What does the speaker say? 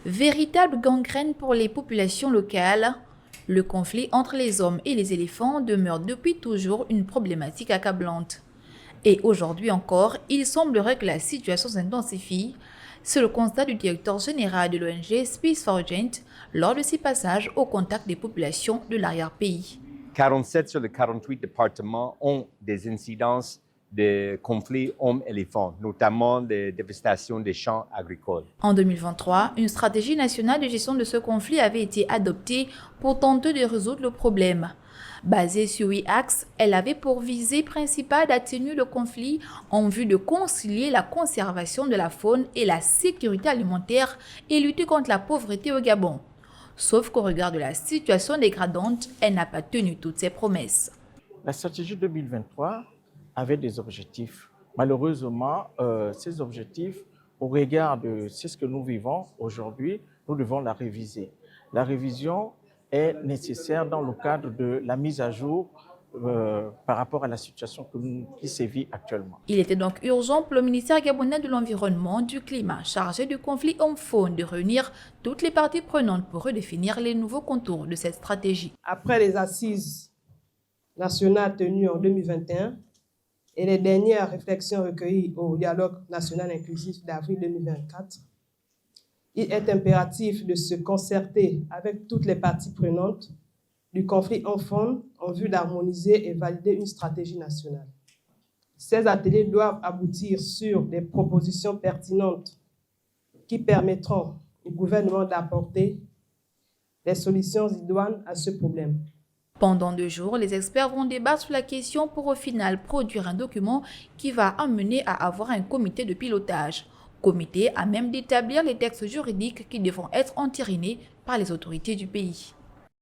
Véritable gangrène pour les populations locales, le conflit entre les hommes et les éléphants demeure depuis toujours une problématique accablante. Et aujourd'hui encore, il semblerait que la situation s'intensifie. C'est le constat du directeur général de l'ONG Space for Giant lors de ses passages au contact des populations de l'arrière-pays. 47 sur les 48 départements ont des incidences de conflits hommes-éléphants, notamment de dévastation des champs agricoles. En 2023, une stratégie nationale de gestion de ce conflit avait été adoptée pour tenter de résoudre le problème. Basée sur 8 axes, elle avait pour visée principale d'atténuer le conflit en vue de concilier la conservation de la faune et la sécurité alimentaire et lutter contre la pauvreté au Gabon. Sauf qu'au regard de la situation dégradante, elle n'a pas tenu toutes ses promesses. La stratégie 2023 avait des objectifs. Malheureusement, ces objectifs, au regard de ce que nous vivons aujourd'hui, nous devons la réviser. La révision est nécessaire dans le cadre de la mise à jour par rapport à la situation qui sévit actuellement. Il était donc urgent pour le ministère gabonais de l'Environnement, du Climat, chargé du conflit homme-faune, de réunir toutes les parties prenantes pour redéfinir les nouveaux contours de cette stratégie. Après les assises nationales tenues en 2021 et les dernières réflexions recueillies au dialogue national inclusif d'avril 2024, il est impératif de se concerter avec toutes les parties prenantes du conflit homme-faune en vue d'harmoniser et valider une stratégie nationale. Ces ateliers doivent aboutir sur des propositions pertinentes qui permettront au gouvernement d'apporter des solutions idoines à ce problème. Pendant 2 jours, les experts vont débattre sur la question pour au final produire un document qui va amener à avoir un comité de pilotage. Comité à même d'établir les textes juridiques qui devront être entérinés par les autorités du pays.